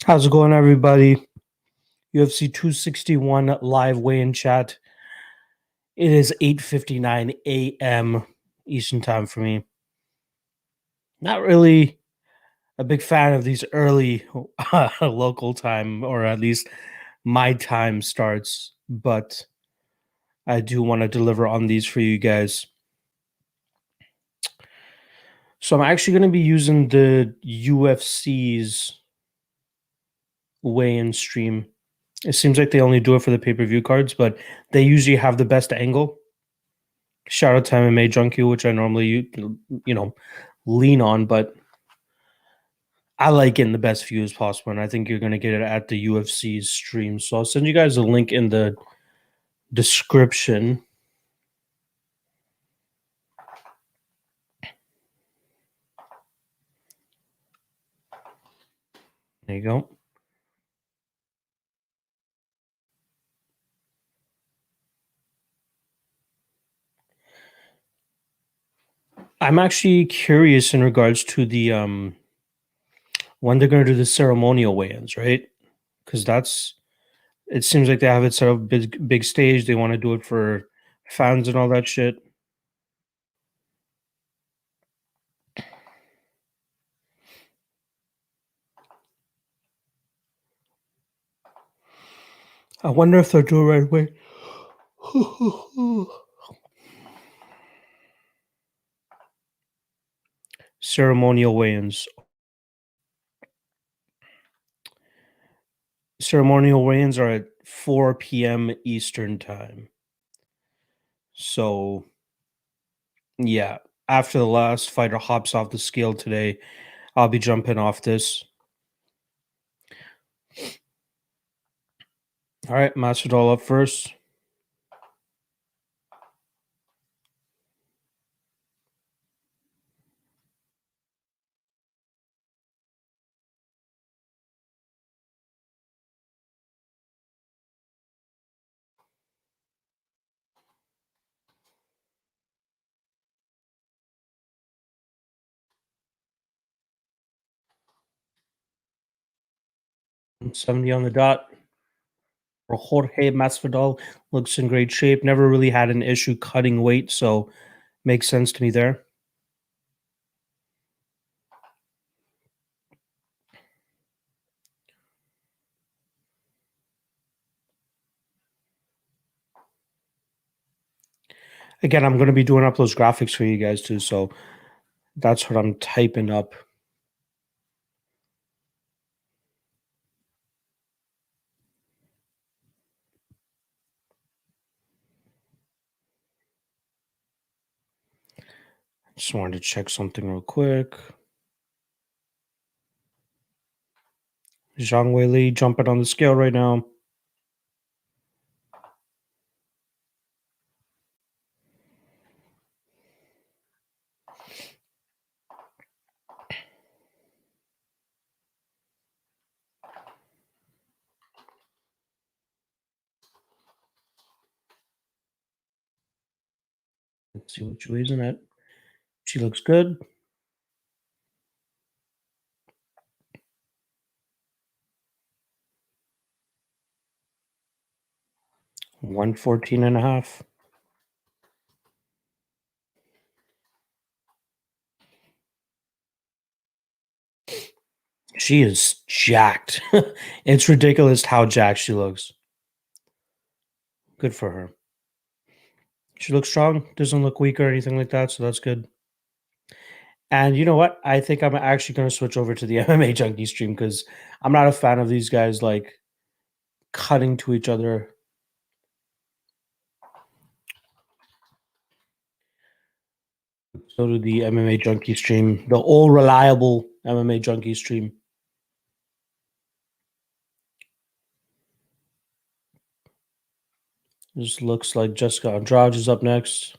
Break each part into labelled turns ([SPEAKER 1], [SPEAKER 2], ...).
[SPEAKER 1] How's it going, everybody? UFC 261 live weigh-in chat. It is 8:59 a.m. Eastern time for me. Not really a big fan of these early local time, or at least my time starts, but I do want to deliver on these for you guys. So I'm actually going to be using the UFC's weigh-in stream. It seems like they only do it for the pay-per-view cards, but they usually have the best angle. Shout out to MMA Junkie, which I normally, lean on, but I like getting the best view as possible, and I think you're going to get it at the UFC's stream. So I'll send you guys a link in the description. There you go. I'm actually curious in regards to the when they're going to do the ceremonial weigh-ins, right? Because it seems like they have it set up big stage. They want to do it for fans and all that shit. I wonder if they'll do it right away. Ceremonial weigh-ins. Ceremonial weigh-ins are at 4 p.m. Eastern time. So, yeah, after the last fighter hops off the scale today, I'll be jumping off this. All right, Masvidal up first. $70 on the dot. Jorge Masvidal looks in great shape. Never really had an issue cutting weight, so makes sense to me there. Again, I'm going to be doing up those graphics for you guys too, so that's what I'm typing up. Just wanted to check something real quick. Zhang Weili jumping on the scale right now. Let's see what she weighs in at. She looks good. $114.5. She is jacked. It's ridiculous how jacked she looks. Good for her. She looks strong, doesn't look weak or anything like that, so that's good. And you know what? I think I'm actually going to switch over to the MMA Junkie stream because I'm not a fan of these guys like cutting to each other. So to the MMA Junkie stream, the all reliable MMA Junkie stream. This looks like Jessica Andrade is up next.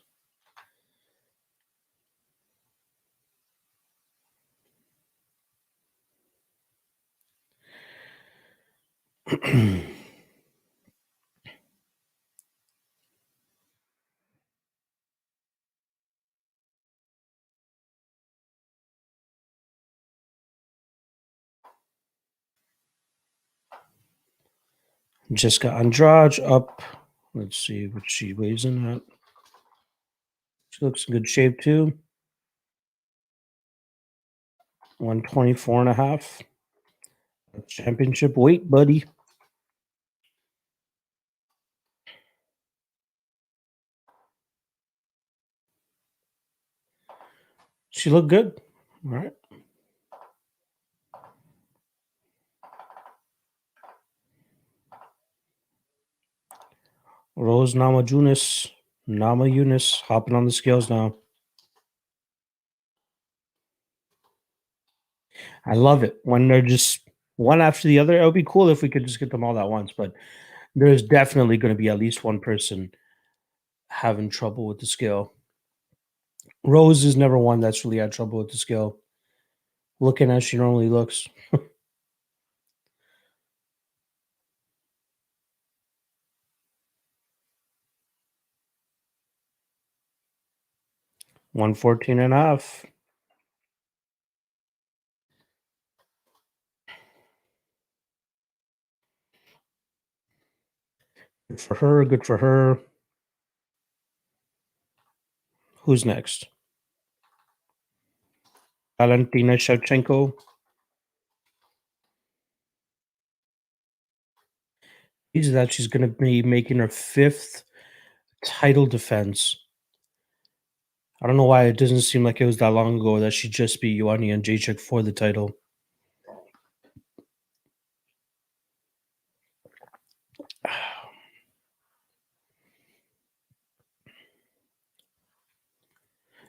[SPEAKER 1] Jessica Andrade up. Let's see what she weighs in at. She looks in good shape too. 124.5. Championship weight, buddy. She looked good. All right. Rose Namajunas hopping on the scales now. I love it when they're just one after the other. It would be cool if we could just get them all at once, but there's definitely going to be at least one person having trouble with the scale. Rose is never one that's really had trouble with the scale. Looking as she normally looks. 114.5. Good for her. Good for her. Who's next? Valentina Shevchenko. Is that she's going to be making her 5th title defense. I don't know why it doesn't seem like it was that long ago that she just beat Ioana and Jacek for the title.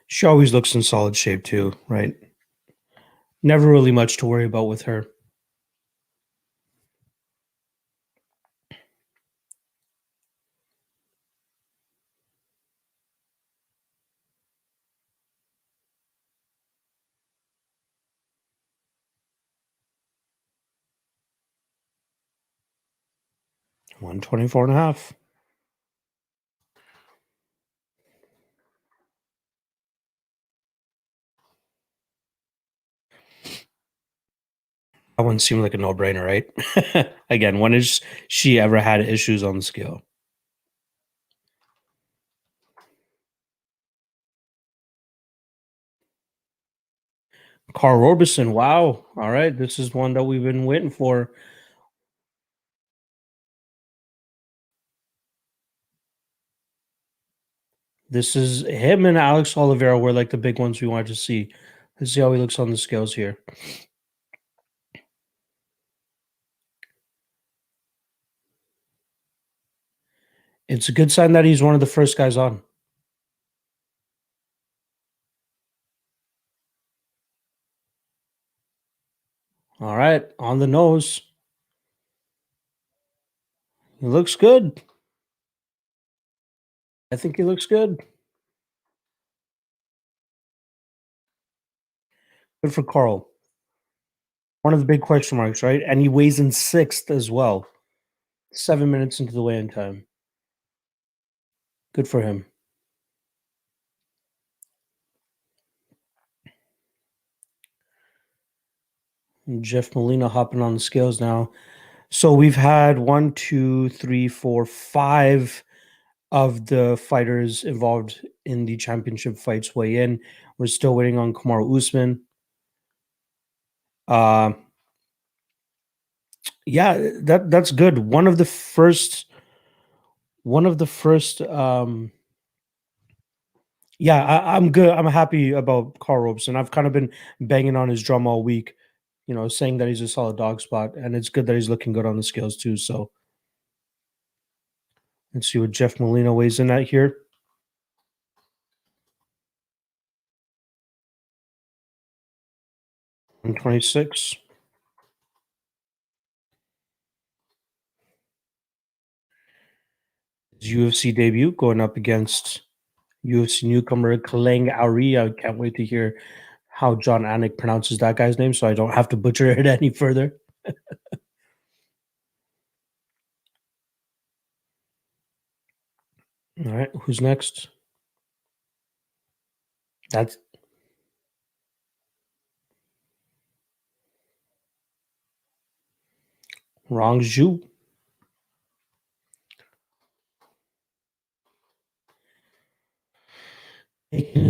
[SPEAKER 1] She always looks in solid shape too, right? Never really much to worry about with her. One 24.5. That one seemed like a no-brainer, right? Again, when has she ever had issues on the scale? Carl Robeson, wow. All right, this is one that we've been waiting for. This is him and Alex Oliveira were like the big ones we wanted to see. Let's see how he looks on the scales here. It's a good sign that he's one of the first guys on. All right, on the nose. He looks good. I think he looks good. Good for Carl. One of the big question marks, right? And he weighs in 6th as well. 7 minutes into the weigh-in time. Good for him. And Jeff Molina hopping on the scales now. So we've had 1, 2, 3, 4, 5 of the fighters involved in the championship fights weigh in. We're still waiting on Kamaru Usman. Uh, yeah, that's good. One of the first. Yeah, I'm good. I'm happy about Carl Robeson. I've kind of been banging on his drum all week, saying that he's a solid dog spot, and it's good that he's looking good on the scales too. So let's see what Jeff Molina weighs in at here. 126. His UFC debut going up against UFC newcomer Kalang Auri. I can't wait to hear how John Anik pronounces that guy's name so I don't have to butcher it any further. All right, who's next? That's Rong Zhu.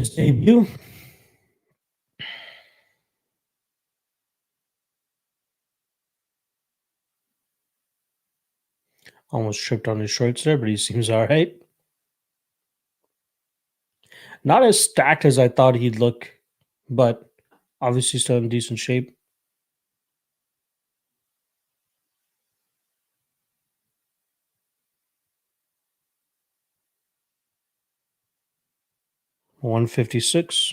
[SPEAKER 1] his debut. Almost tripped on his shorts there, but he seems all right. Not as stacked as I thought he'd look, but obviously still in decent shape. $156.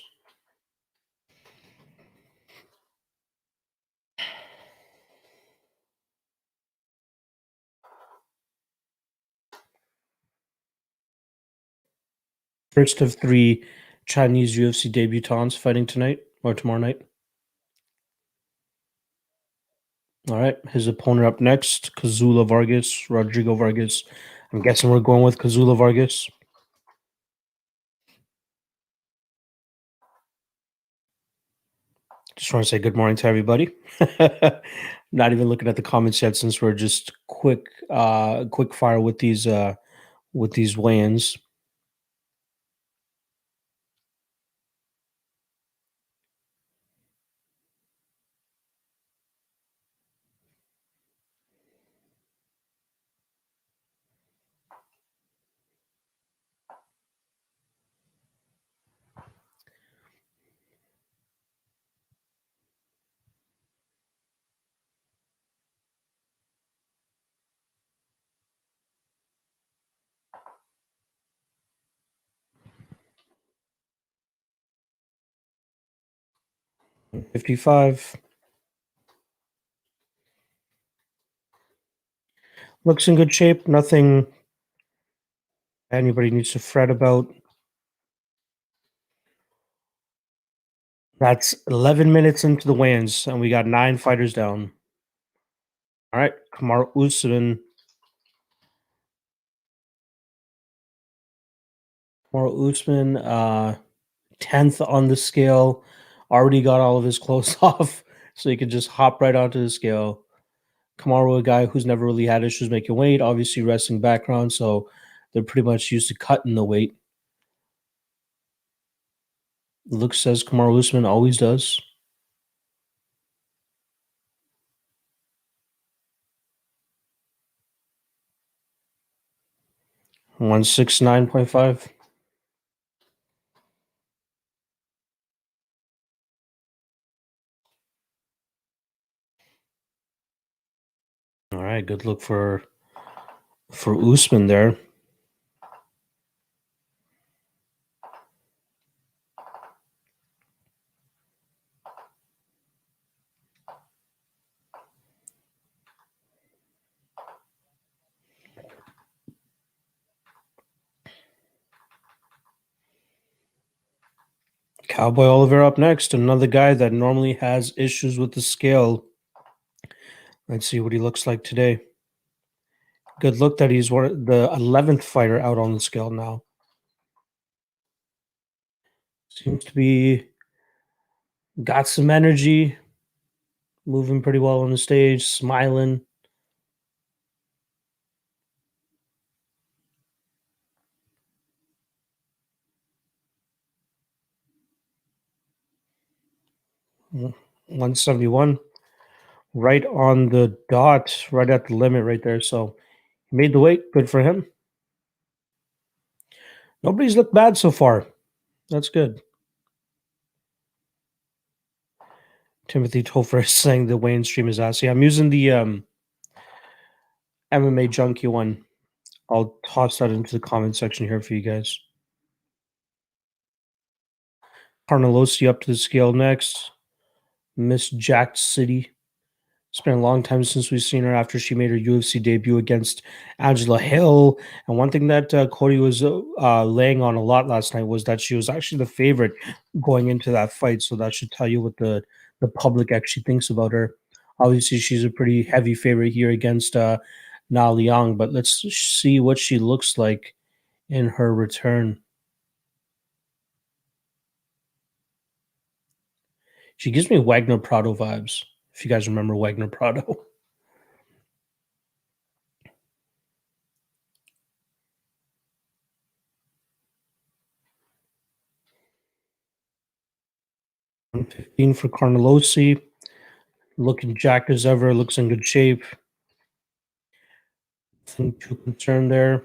[SPEAKER 1] First of three Chinese UFC debutants fighting tonight or tomorrow night. All right, his opponent up next, Kazula Vargas, Rodrigo Vargas. I'm guessing we're going with Kazula Vargas. Just want to say good morning to everybody. Not even looking at the comments yet, since we're just quick fire with these weigh-ins. $55. Looks in good shape. Nothing anybody needs to fret about. That's 11 minutes into the weigh-ins, and we got 9 fighters down. All right, Kamaru Usman. Kamaru Usman, 10th on the scale. Already got all of his clothes off, so he could just hop right onto the scale. Kamaru, a guy who's never really had issues making weight, obviously wrestling background, so they're pretty much used to cutting the weight. Looks as Kamaru Usman always does. $169.5. All right, good look for Usman there. Cowboy Oliver up next, another guy that normally has issues with the scale. Let's see what he looks like today. Good look that he's the 11th fighter out on the scale now. Seems to be got some energy, moving pretty well on the stage, smiling. Mm, 171, right on the dot, right at the limit right there. So he made the weight. Good for him. Nobody's looked bad so far. That's good. Timothy Topher is saying the Wayne stream is ass. Yeah, I'm using the MMA Junkie one. I'll toss that into the comment section here for you guys. Carnelosi up to the scale next. Miss Jacked City. It's been a long time since we've seen her after she made her UFC debut against Angela Hill. And one thing that Cody was laying on a lot last night was that she was actually the favorite going into that fight. So that should tell you what the public actually thinks about her. Obviously, she's a pretty heavy favorite here against Na Liang, but let's see what she looks like in her return. She gives me Wagner Prado vibes, if you guys remember Wagner Prado. 115 for Carnelosi. Looking jacked as ever. Looks in good shape. Nothing too concerned there.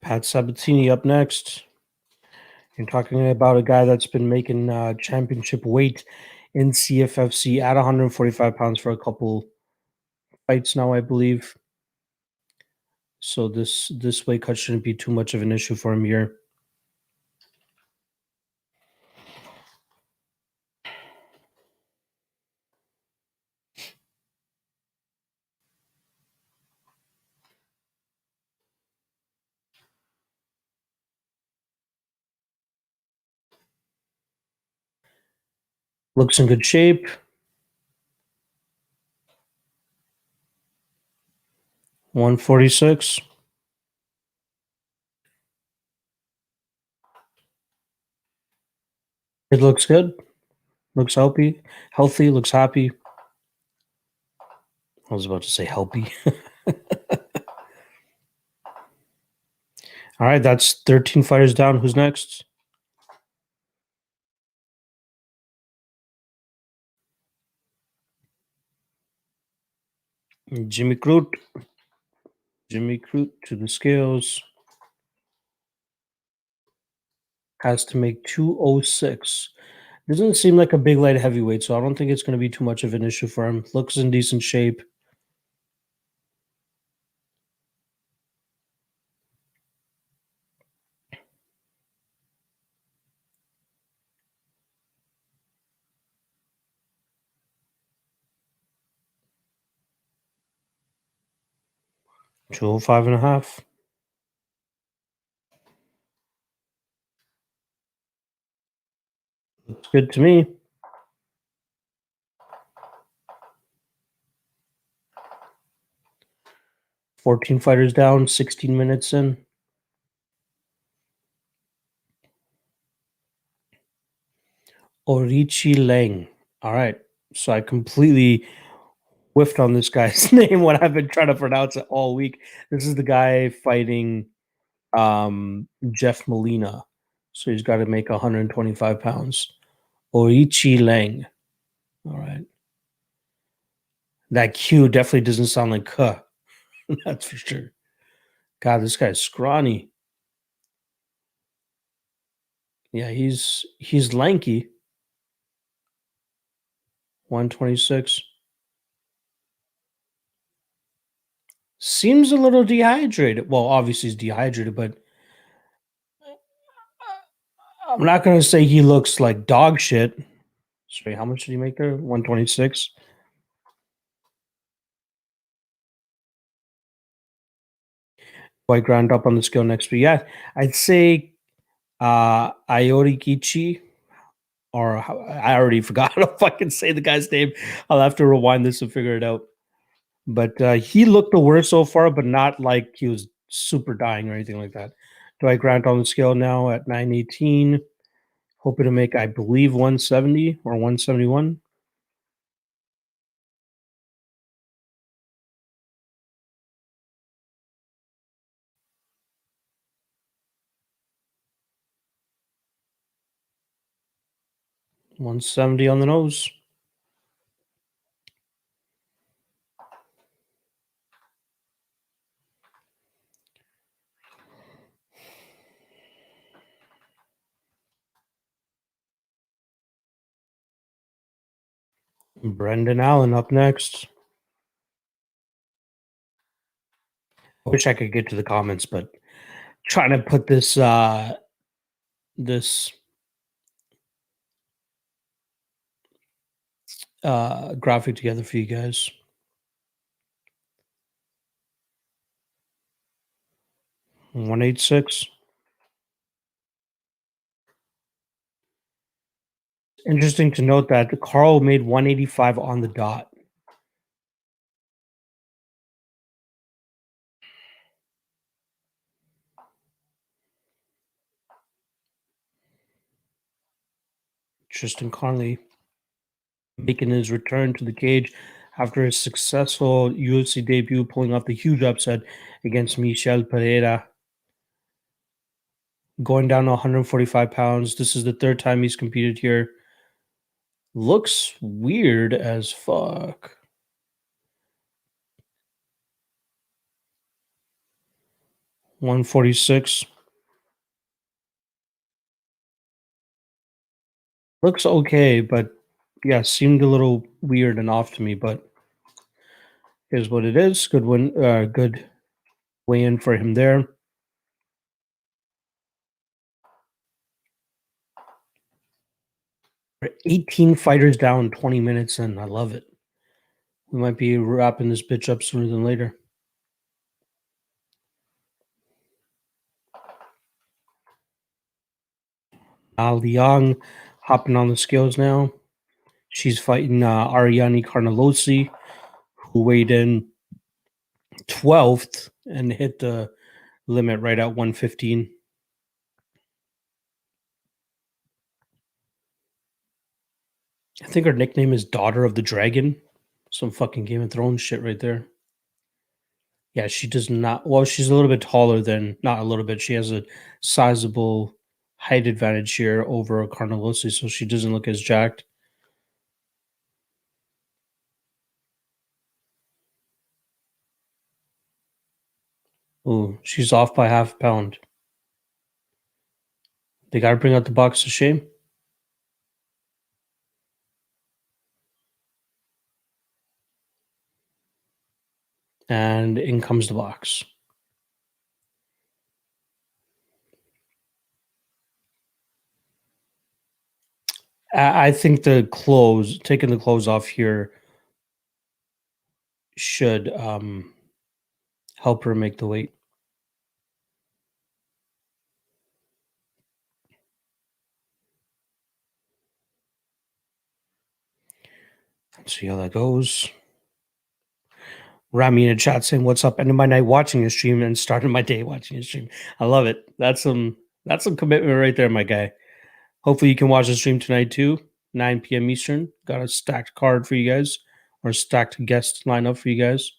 [SPEAKER 1] Pat Sabatini up next. You're talking about a guy that's been making championship weight in CFFC at 145 pounds for a couple fights now, I believe. So this weight cut shouldn't be too much of an issue for him here. Looks in good shape. $146. It looks good. Looks healthy. Healthy. Looks happy. I was about to say healthy. All right, that's 13 fighters down. Who's next? Jimmy Crute. Jimmy Crute to the scales. Has to make 206. Doesn't seem like a big light heavyweight, so I don't think it's going to be too much of an issue for him. Looks in decent shape. $205 and a half. Looks good to me. 14 fighters down, 16 minutes in. Orichi Lang. All right. So I completely whiffed on this guy's name when I've been trying to pronounce it all week. This is the guy fighting Jeff Molina. So he's got to make 125 pounds. Orichi Lang. All right. That Q definitely doesn't sound like K. That's for sure. God, this guy's scrawny. Yeah, he's lanky. 126. Seems a little dehydrated. Well, obviously he's dehydrated, but I'm not going to say he looks like dog shit. Sorry, how much did he make there? 126. Quite ground up on the scale next week. Yeah, I'd say Iori or I already forgot how to fucking say the guy's name. I'll have to rewind this and figure it out. But he looked the worst so far, but not like he was super dying or anything like that. Dwight Grant on the scale now at 918. Hoping to make, I believe, 170 or 171. $170 on the nose. Brendan Allen up next. I wish I could get to the comments, but trying to put this this graphic together for you guys. 186. Interesting to note that Carl made 185 on the dot. Tristan Conley making his return to the cage after his successful UFC debut, pulling off the huge upset against Michel Pereira, going down to 145 pounds. This is the third time he's competed here. Looks weird as fuck. $146. Looks okay, but yeah, seemed a little weird and off to me, but is what it is. Good win, good weigh in for him there. 18 fighters down, 20 minutes in. I love it. We might be wrapping this bitch up sooner than later. Liang hopping on the scales now. She's fighting Ariane Carnelosi, who weighed in 12th and hit the limit right at 115. I think her nickname is Daughter of the Dragon. Some fucking Game of Thrones shit right there. Yeah, she does not. Well, she's a little bit taller than, not a little bit. She has a sizable height advantage here over Carnelosi, so she doesn't look as jacked. Ooh, she's off by half a pound. They got to bring out the box of shame. And in comes the box. I think taking the clothes off here should help her make the weight. Let's see how that goes. Rami in the chat saying, "What's up?" Ended my night watching a stream and started my day watching a stream. I love it. That's some commitment right there, my guy. Hopefully you can watch the stream tonight too, 9 p.m. Eastern. Got a stacked card for you guys, or stacked guest lineup for you guys.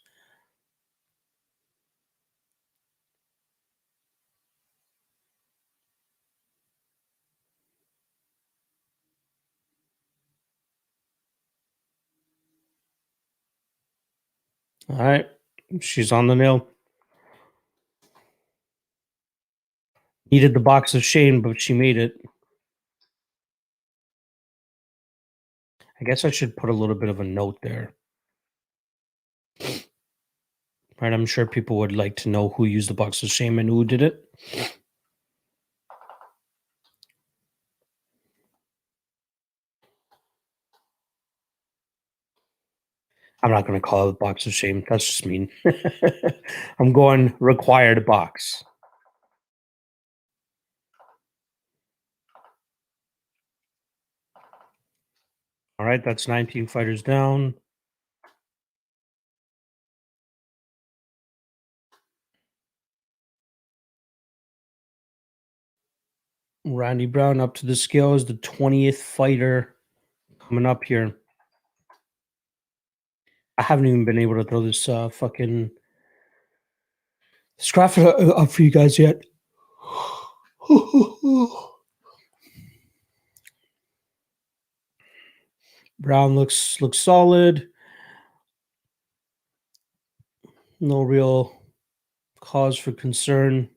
[SPEAKER 1] All right, she's on the nail. Needed the box of shame, but she made it. I guess I should put a little bit of a note there. Right, I'm sure people would like to know who used the box of shame and who did it. I'm not going to call it a box of shame. That's just mean. I'm going required box. All right, that's 19 fighters down. Randy Brown up to the scales, the 20th fighter coming up here. I haven't even been able to throw this fucking scrap up for you guys yet. Brown looks solid. No real cause for concern.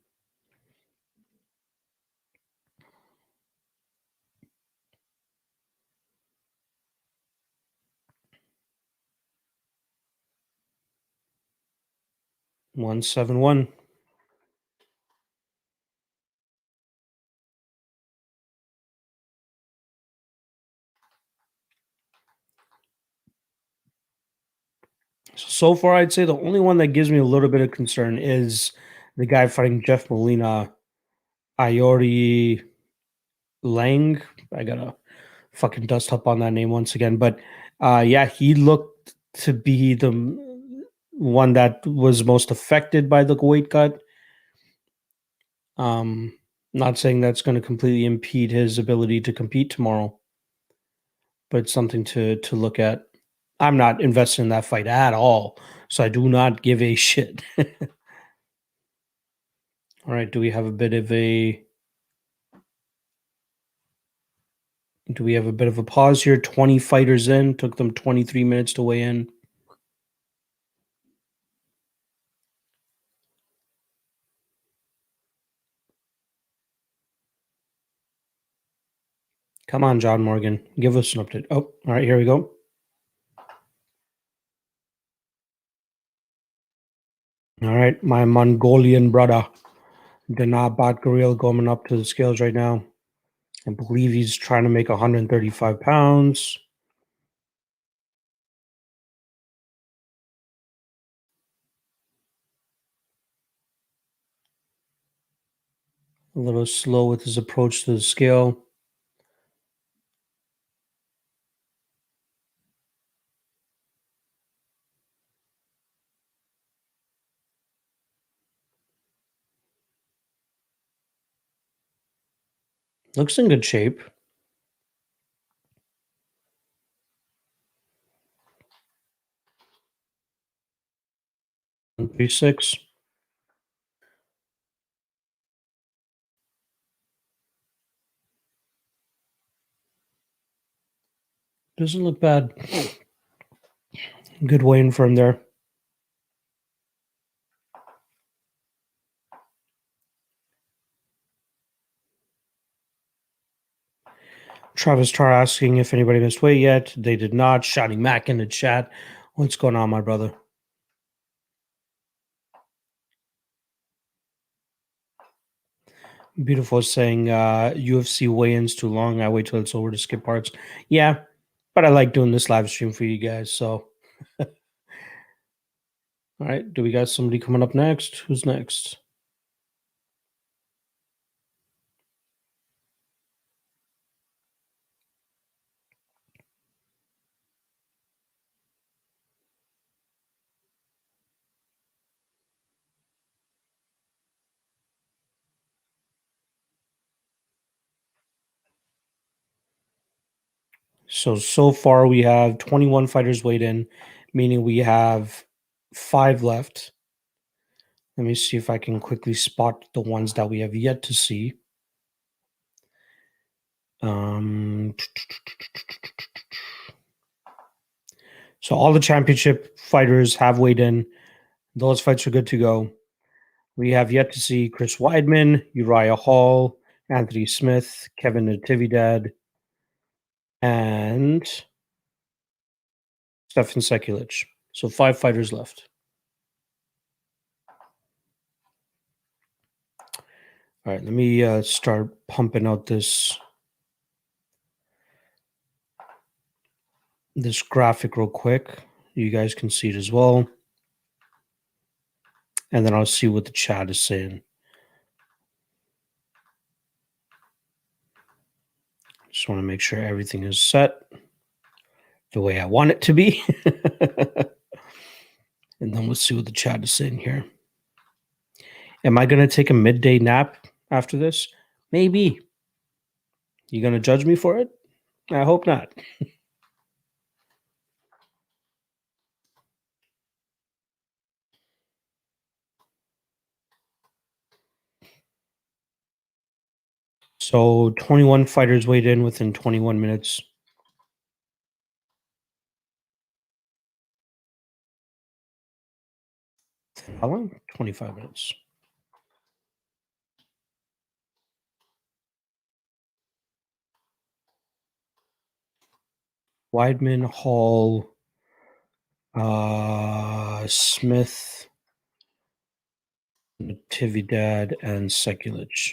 [SPEAKER 1] $171. So far, I'd say the only one that gives me a little bit of concern is the guy fighting Jeff Molina, Iori Lang. I gotta fucking dust up on that name once again. But yeah, he looked to be the one that was most affected by the weight cut. Not saying that's going to completely impede his ability to compete tomorrow, but it's something to look at. I'm not invested in that fight at all, so I do not give a shit. All right, do we have a bit of a pause here? 20 fighters in, took them 23 minutes to weigh in. Come on, John Morgan, give us an update. Oh, all right, here we go. All right, my Mongolian brother, Danat Batgaril, going up to the scales right now. I believe he's trying to make 135 pounds. A little slow with his approach to the scale. Looks in good shape. 136. Doesn't look bad. Good weigh-in for him there. Travis Tar asking if anybody missed weight yet. They did not. Shouting Mac in the chat. What's going on, my brother? Beautiful saying UFC weigh-ins too long. I wait till it's over to skip parts. Yeah, but I like doing this live stream for you guys. So, all right. Do we got somebody coming up next? Who's next? So far we have 21 fighters weighed in, meaning we have 5 left. Let me see if I can quickly spot the ones that we have yet to see. So all the championship fighters have weighed in. Those fights are good to go. We have yet to see Chris Weidman, Uriah Hall, Anthony Smith, Kevin Natividad, and Stefan Sekulic. So 5 fighters left. All right, let me start pumping out this graphic real quick. You guys can see it as well. And then I'll see what the chat is saying. Just want to make sure everything is set the way I want it to be. And then we'll see what the chat is saying here. Am I going to take a midday nap after this? Maybe. You going to judge me for it? I hope not. So 21 fighters weighed in within 21 minutes. How long? 25 minutes. Weidman, Hall, Smith, Natividad, and Sekulic.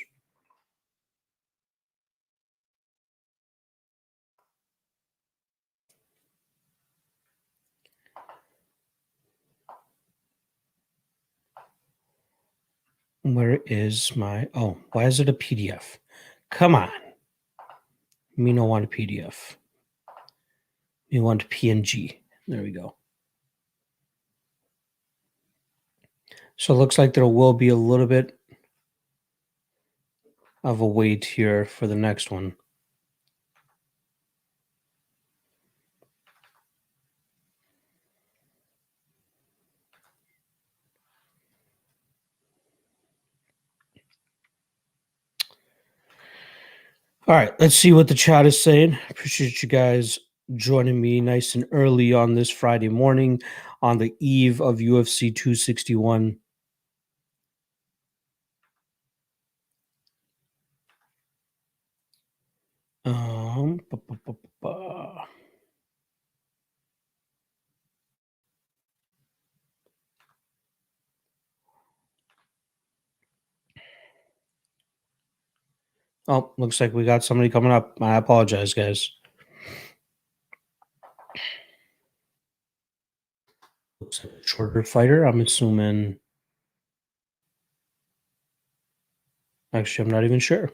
[SPEAKER 1] Where is my... Oh, why is it a PDF? Come on. Me no want a PDF. Me want PNG. There we go. So it looks like there will be a little bit of a wait here for the next one. All right, let's see what the chat is saying. Appreciate you guys joining me nice and early on this Friday morning on the eve of UFC 261. Ba, ba, ba, ba. Oh, looks like we got somebody coming up. I apologize, guys. Looks like a shorter fighter. I'm assuming. Actually, I'm not even sure.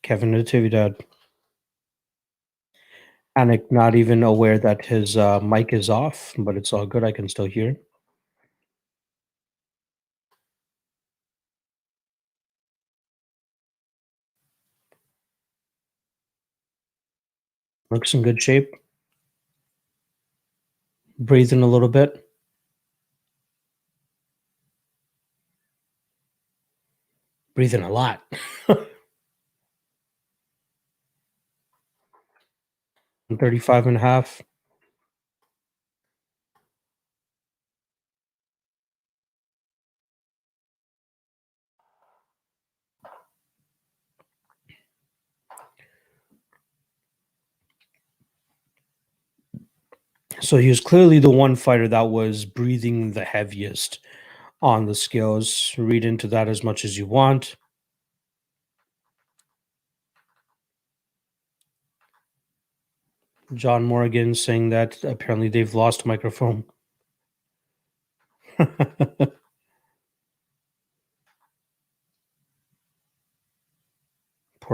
[SPEAKER 1] Kevin Natividad. Anik not even aware that his mic is off, but it's all good. I can still hear. Looks in good shape. Breathing a little bit. Breathing a lot. 35 and a half. So he was clearly the one fighter that was breathing the heaviest on the scales. Read into that as much as you want. John Morgan saying that apparently they've lost microphone. Poor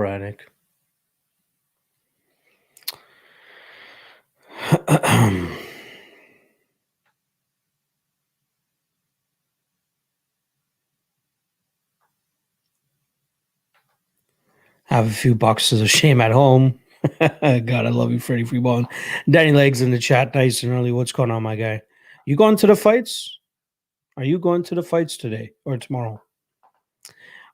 [SPEAKER 1] Anik. Have a few boxes of shame at home. God, I love you, Freddie Freebone. Danny Legs in the chat, nice and early. What's going on, my guy? You going to the fights? Are you going to the fights today or tomorrow?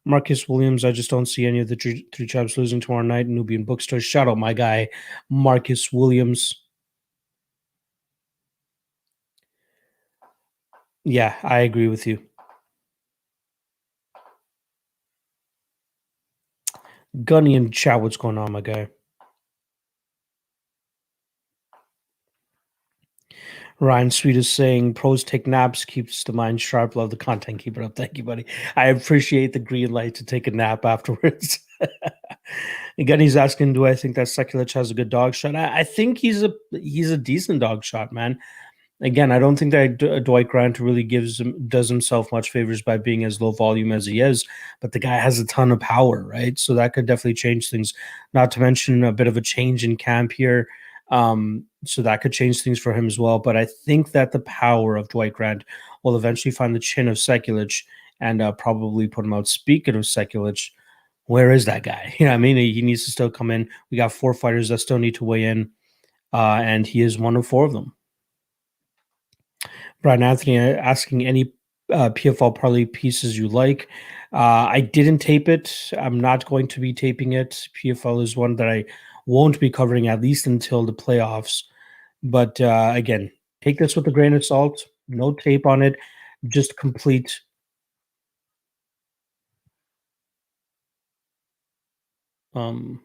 [SPEAKER 1] Marcus Williams, I just don't see any of the three tribes losing tomorrow night. Nubian Bookstore. Shout out my guy, Marcus Williams. Yeah, I agree with you. Gunny and chat, what's going on, my guy? Ryan Sweet is saying pros take naps, keeps the mind sharp. Love the content. Keep it up. Thank you, buddy. I appreciate the green light to take a nap afterwards. Again, he's asking, do I think that Sekulic has a good dog shot? I think he's a decent dog shot, man. Again, I don't think that Dwight Grant really does himself much favors by being as low volume as he is, but the guy has a ton of power, right? So that could definitely change things. Not to mention a bit of a change in camp here, so that could change things for him as well. But I think that the power of Dwight Grant will eventually find the chin of Sekulic and probably put him out. Speaking of Sekulic, where is that guy? You know, I mean, he needs to still come in. We got 4 fighters that still need to weigh in, and he is one of 4 of them. Brian Anthony asking any PFL parlay pieces you like. I didn't tape it. I'm not going to be taping it. PFL is one that I won't be covering at least until the playoffs. But again, take this with a grain of salt. No tape on it. Just complete. Um,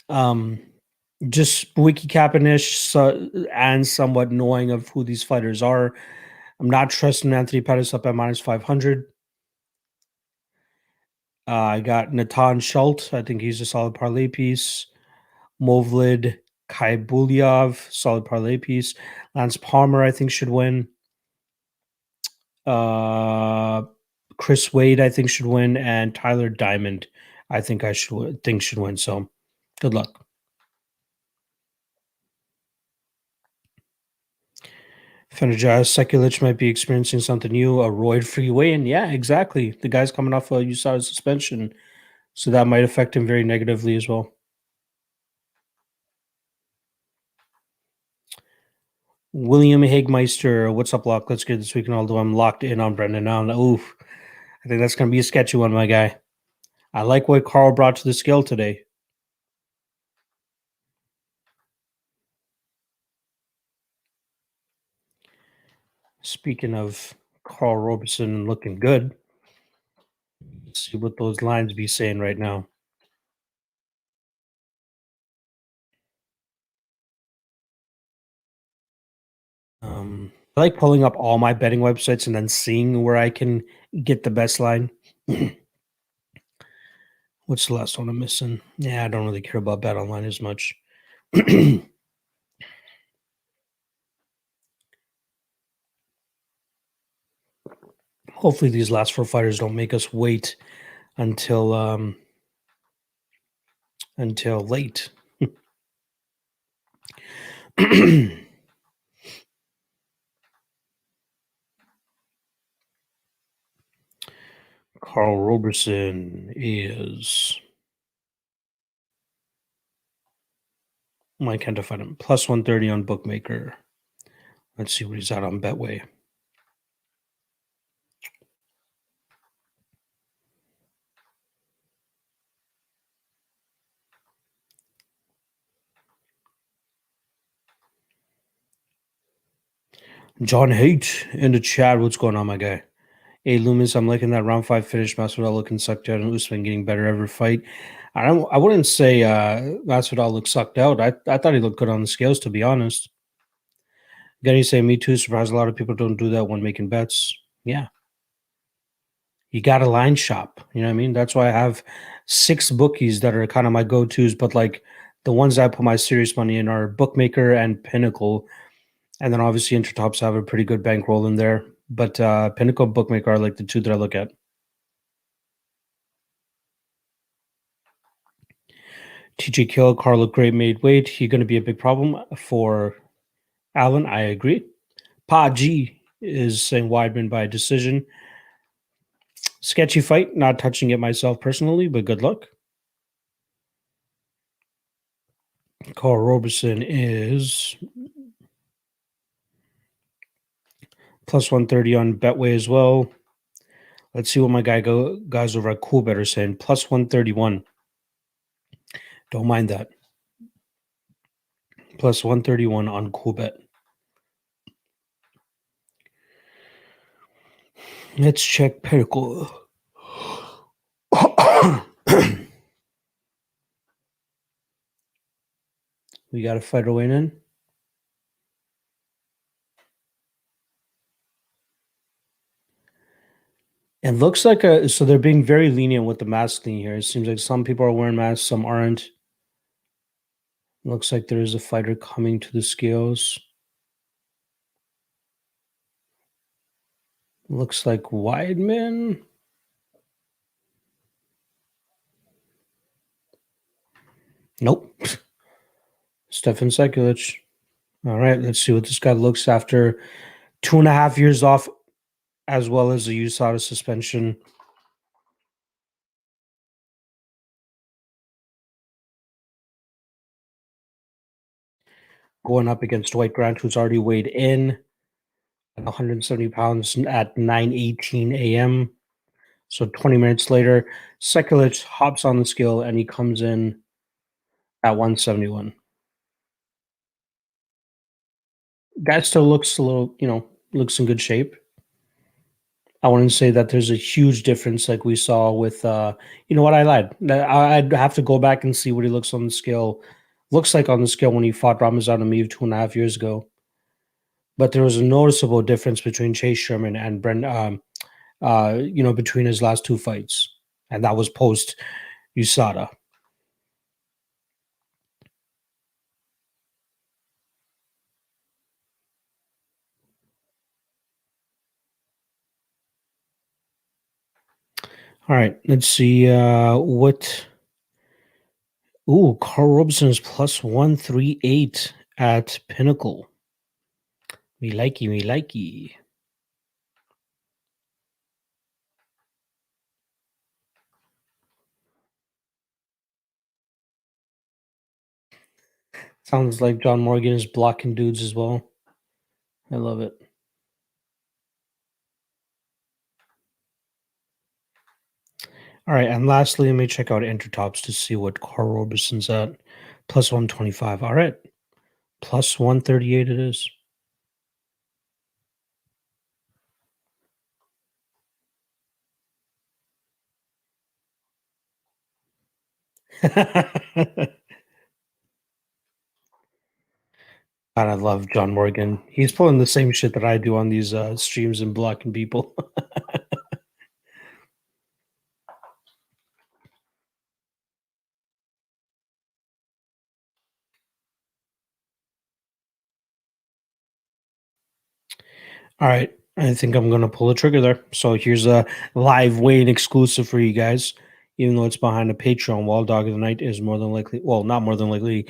[SPEAKER 1] um, just wiki capping-ish and somewhat knowing of who these fighters are. I'm not trusting Anthony Pettis up at minus 500. I got Natan Schultz. I think he's a solid parlay piece. Movlid Kaibulyov, solid parlay piece. Lance Palmer, I think, should win. Uh, Chris Wade, I think, should win, and Tyler Diamond, I think should win. So, good luck. Fenajaz Sekulic might be experiencing something new, a roid-free weigh-in. Yeah, exactly. The guy's coming off a USADA suspension, so that might affect him very negatively as well. William Hagmeister, what's up, Lock? Let's get this weekend. Although I'm locked in on Brendan now. Oof, I think that's going to be a sketchy one, my guy. I like what Carl brought to the scale today. Speaking of Carl Roberson looking good, let's see what those lines be saying right now. I like pulling up all my betting websites and then seeing where I can get the best line. What's the last one I'm missing? Yeah, I don't really care about Bet Online as much. Hopefully, these last four fighters don't make us wait until late. Carl Roberson is. I can't find him. Plus 130 on Bookmaker. Let's see what he's at on Betway. John Haight in the chat. What's going on, my guy? Hey, Loomis, I'm liking that round 5 finish. Masvidal looking sucked out and Usman getting better every fight. I wouldn't say Masvidal looked sucked out. I thought he looked good on the scales, to be honest. Getty say, me too. Surprised a lot of people don't do that when making bets. Yeah. You got a line shop. You know what I mean? That's why I have 6 bookies that are kind of my go-tos, but like the ones I put my serious money in are Bookmaker and Pinnacle. And then obviously Intertops have a pretty good bankroll in there. But Pinnacle and Bookmaker are like the two that I look at. TJ Kill, Carl looked great, made weight. He's going to be a big problem for Allen. I agree. Pa G is saying Weidman by decision. Sketchy fight. Not touching it myself personally, but good luck. Carl Roberson is plus 130 on Betway as well. Let's see what my guys over at Coolbet are saying. Plus 131. Don't mind that. Plus 131 on Coolbet. Let's check Pinnacle. We got a fighter weighing in. It looks like so they're being very lenient with the mask thing here. It seems like some people are wearing masks, some aren't. Looks like there is a fighter coming to the scales. Looks like Weidman. Nope. Stefan Sekulic. All right, let's see what this guy looks after 2.5 years off, as well as a USADA suspension. Going up against Dwight Grant, who's already weighed in at 170 pounds at 9:18 a.m. So 20 minutes later, Sekulic hops on the scale and he comes in at 171. Guy still looks a little, looks in good shape. I wouldn't say that there's a huge difference like we saw with, you know what, I lied. I'd have to go back and see what he looks on the scale. Looks like on the scale when he fought Ramazan Ameev 2.5 years ago. But there was a noticeable difference between Chase Sherman and Brent, between his last 2 fights. And that was post USADA. All right, let's see what. Ooh, Carl Roberson is plus 138 at Pinnacle. Me likey, me likey. Sounds like John Morgan is blocking dudes as well. I love it. All right, and lastly, let me check out Intertops to see what Carl Robeson's at. Plus 125. All right. Plus 138 it is. God, I love John Morgan. He's pulling the same shit that I do on these streams and blocking people. All right. I think I'm going to pull the trigger there. So here's a live weigh-in exclusive for you guys. Even though it's behind a Patreon, Wild Dog of the Night is more than likely, well, not more than likely,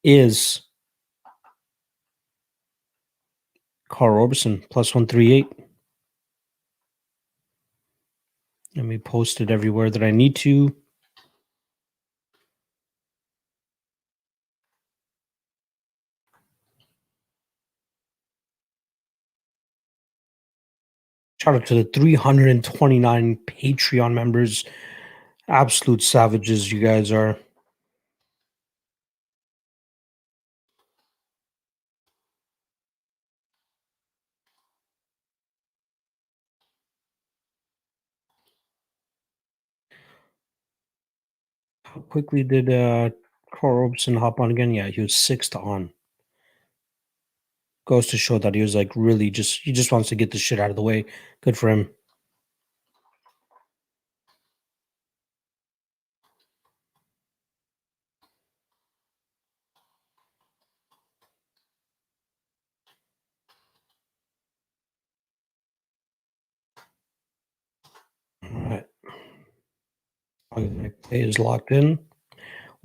[SPEAKER 1] is Carl Roberson, plus 138. Let me post it everywhere that I need to. Shout out to the 329 Patreon members. Absolute savages you guys are. How quickly did Carl Roberson hop on again? Yeah, he was 6th on. Goes to show that he was like really he just wants to get the shit out of the way. Good for him. All right. Pay is locked in.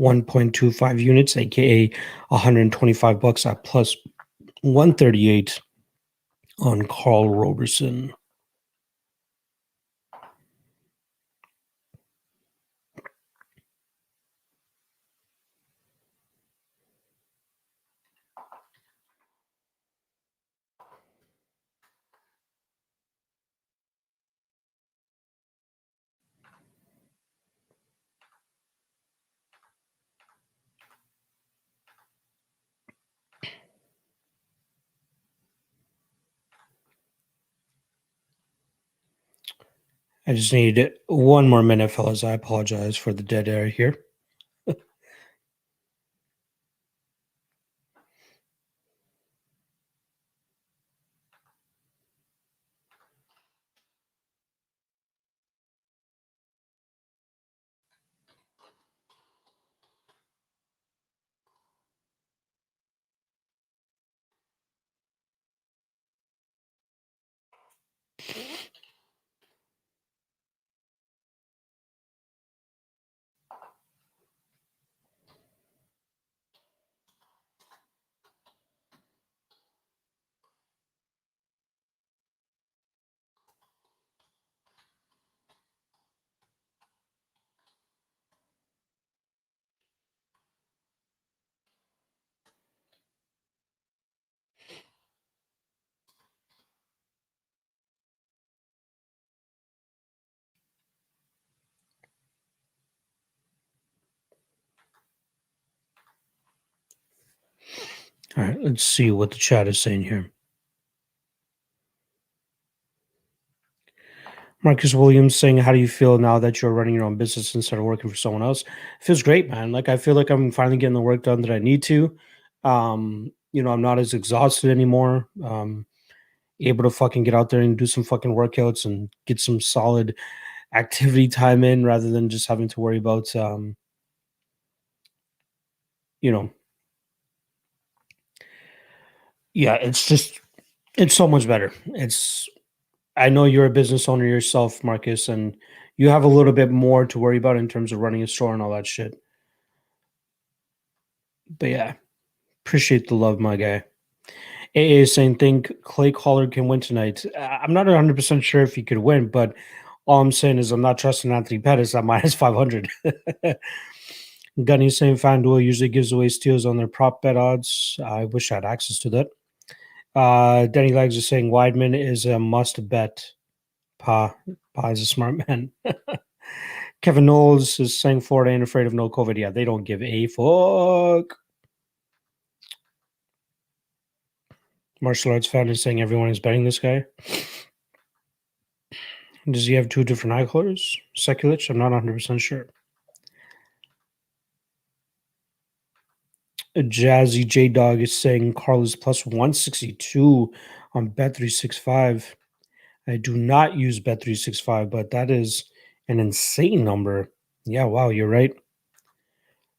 [SPEAKER 1] 1.25 units, aka 125 bucks at plus 138 on Carl Roberson. I just need one more minute, fellas. I apologize for the dead air here. All right, let's see what the chat is saying here. Marcus Williams saying, "How do you feel now that you're running your own business instead of working for someone else?" It feels great, man. Like I feel like I'm finally getting the work done that I need to. I'm not as exhausted anymore. Able to fucking get out there and do some fucking workouts and get some solid activity time in rather than just having to worry about you know, yeah, it's so much better. I know you're a business owner yourself, Marcus, and you have a little bit more to worry about in terms of running a store and all that shit. But yeah, appreciate the love, my guy. AA is saying, think Clay Collard can win tonight. I'm not 100% sure if he could win, but all I'm saying is I'm not trusting Anthony Pettis at minus 500. Gunny saying FanDuel usually gives away steals on their prop bet odds. I wish I had access to that. Denny Legs is saying Weidman is a must bet. Pa is a smart man. Kevin Knowles is saying Florida ain't afraid of no COVID. Yeah, they don't give a fuck. Martial arts fan is saying everyone is betting this guy. Does he have two different eye colors? Sekulich? I'm not 100% sure. Jazzy J Dog is saying Carl is plus 162 on Bet365. I do not use Bet365, but that is an insane number. Yeah, wow, you're right.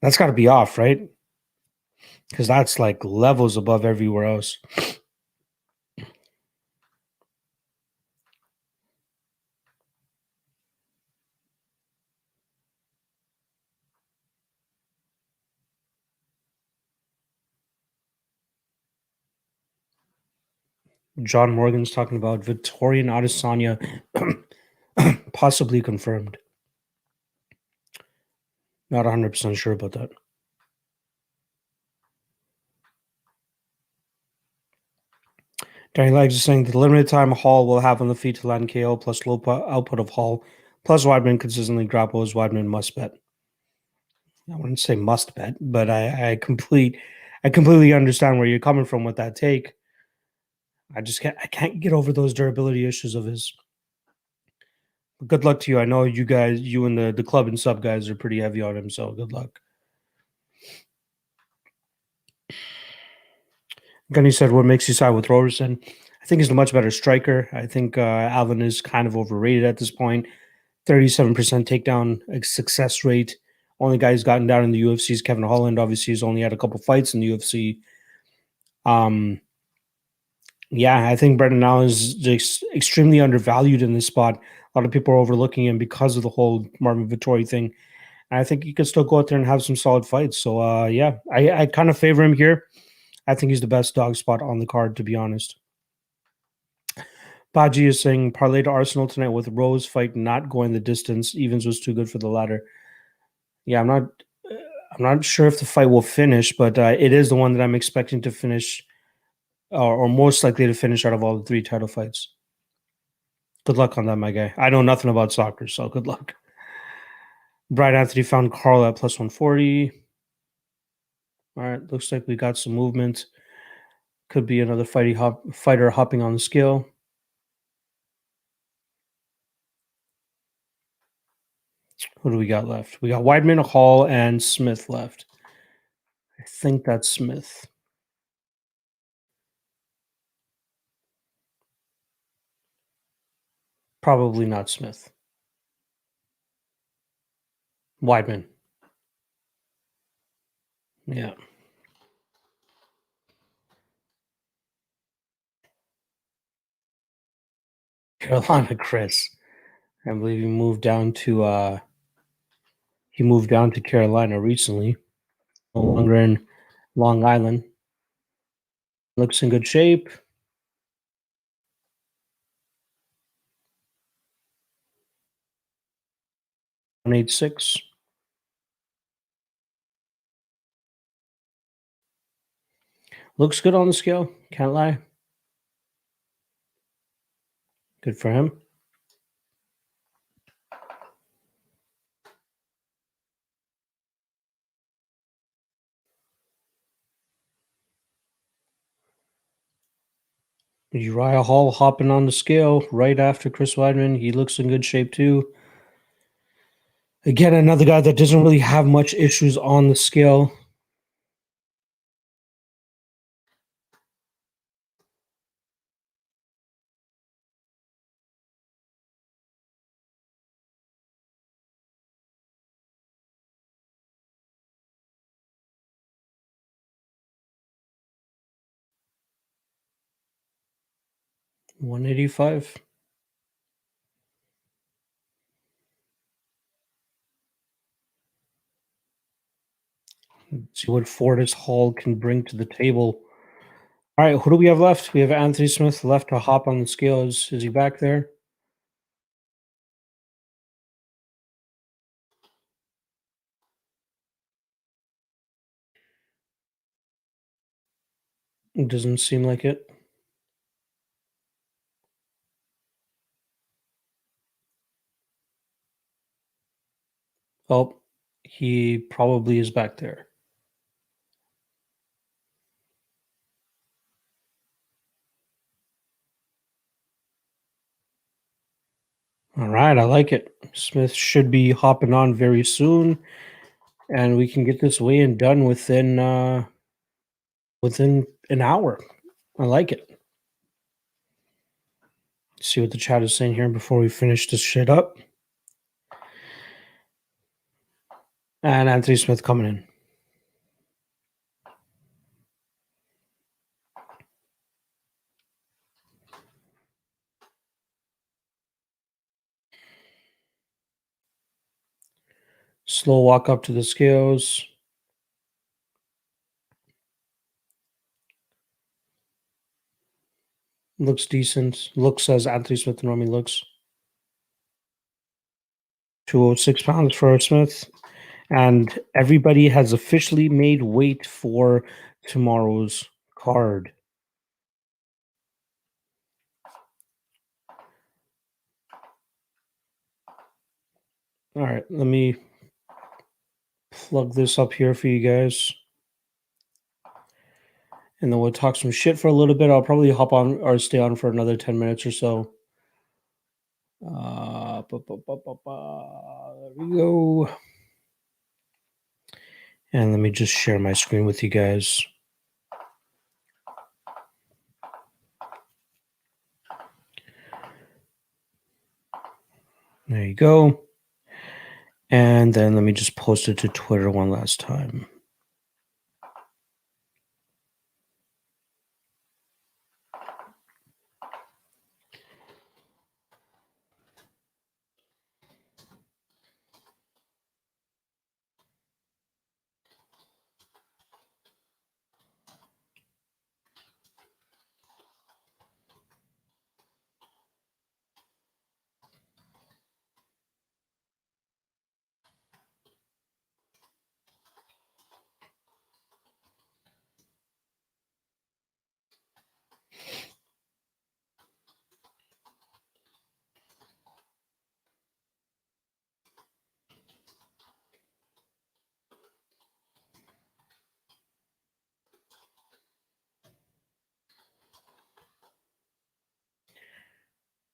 [SPEAKER 1] That's got to be off, right? Because that's like levels above everywhere else. John Morgan's talking about Victorian Adesanya possibly confirmed. Not 100% sure about that. Danny Legs is saying the limited time Hall will have on the feet to land KO plus low output of Hall plus Weidman consistently grapples Weidman must bet. I wouldn't say must bet, but I completely understand where you're coming from with that take. I can't get over those durability issues of his. But good luck to you. I know you and the club and sub guys are pretty heavy on him, so good luck. Gunny said, "What makes you side with Roberson?" I think he's a much better striker. I think Alvin is kind of overrated at this point. 37% takedown success rate. Only guy who's gotten down in the UFC is Kevin Holland. Obviously, he's only had a couple fights in the UFC. Yeah, I think Brendan Allen is just extremely undervalued in this spot. A lot of people are overlooking him because of the whole Marvin Vettori thing. And I think he could still go out there and have some solid fights. So, yeah, I kind of favor him here. I think he's the best dog spot on the card, to be honest. Baji is saying parlay to Arsenal tonight with Rose fight not going the distance. Evans was too good for the latter. Yeah, I'm not sure if the fight will finish, but it is the one that I'm expecting to finish, or most likely to finish out of all the three title fights. Good luck on that, my guy. I know nothing about soccer, so good luck. Brian Anthony found Carl at plus 140. All right, looks like we got some movement. Could be another fighter hopping on the scale. Who do we got left? We got Weidman, Hall, and Smith left. I think that's Smith. Probably not Smith. Weidman. Yeah. Carolina Chris. I believe he moved down to Carolina recently. No longer in Long Island. Looks in good shape. 186. Looks good on the scale. Can't lie. Good for him. Uriah Hall hopping on the scale right after Chris Weidman. He looks in good shape too. Again, another guy that doesn't really have much issues on the scale. $185. Let's see what Fortis Hall can bring to the table. All right, who do we have left? We have Anthony Smith left to hop on the scale. Is he back there? It doesn't seem like it. Oh, he probably is back there. All right, I like it. Smith should be hopping on very soon, and we can get this weigh-in done within an hour. I like it. See what the chat is saying here before we finish this shit up. And Anthony Smith coming in. Slow walk up to the scales. Looks decent. Looks as Anthony Smith normally looks. 206 pounds for Smith. And everybody has officially made weight for tomorrow's card. All right, let me plug this up here for you guys. And then we'll talk some shit for a little bit. I'll probably hop on or stay on for another 10 minutes or so. There we go. And let me just share my screen with you guys. There you go. And then let me just post it to Twitter one last time.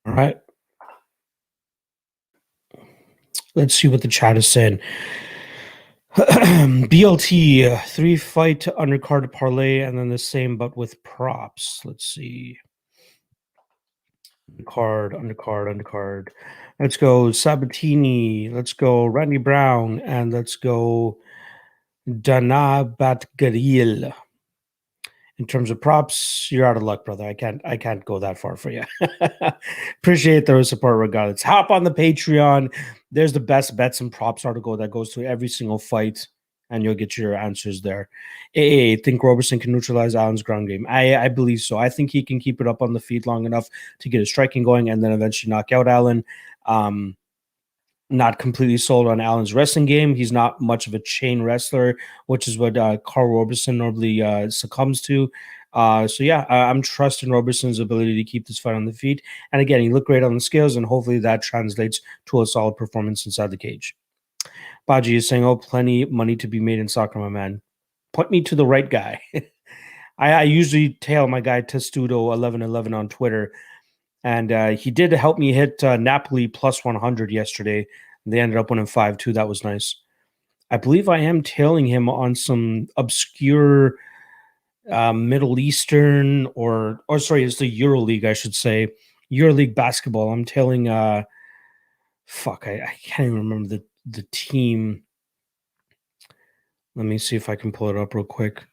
[SPEAKER 1] All right. Let's see what the chat is saying. BLT, 3-fight undercard parlay, and then the same but with props. Let's see. Undercard. Let's go Sabatini. Let's go Randy Brown, and let's go Dana Batgaril. In terms of props, you're out of luck, brother. I can't go that far for you. Appreciate the support regardless. Hop on the Patreon. There's the best bets and props article that goes through every single fight, and you'll get your answers there. I think Roberson can neutralize Allen's ground game. I believe so. I think he can keep it up on the feet long enough to get his striking going and then eventually knock out Allen. Not completely sold on Allen's wrestling game. He's not much of a chain wrestler, which is what Carl Roberson normally succumbs to. I'm trusting Roberson's ability to keep this fight on the feet. And again, he looked great on the scales, and hopefully that translates to a solid performance inside the cage. Baji is saying, oh, plenty of money to be made in soccer, my man. Point me to the right guy. I usually tail my guy Testudo1111 on Twitter. And he did help me hit Napoli plus 100 yesterday. They ended up winning 5-2. That was nice. I believe I am tailing him on some obscure Middle Eastern it's the EuroLeague, I should say. EuroLeague basketball. I'm tailing I can't even remember the team. Let me see if I can pull it up real quick.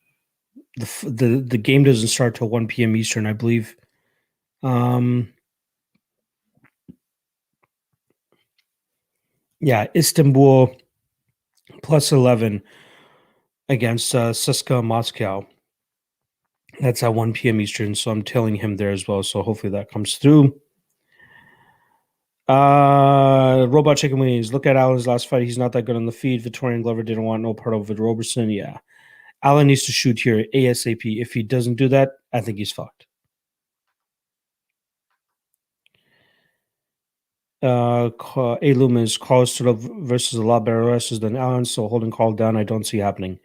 [SPEAKER 1] The game doesn't start till 1 p.m. Eastern, I believe. Istanbul plus 11 against CSKA Moscow. That's at 1 p.m. Eastern, so I'm telling him there as well. So hopefully that comes through. Robot Chicken Wings. Look at Allen's last fight. He's not that good on the feed. Victorian Glover didn't want no part of it. Roberson, yeah. Allen needs to shoot here ASAP. If he doesn't do that, I think he's fucked. A Loomis, Carl stood up versus a lot better wrestlers than Allen, so holding Carl down, I don't see happening.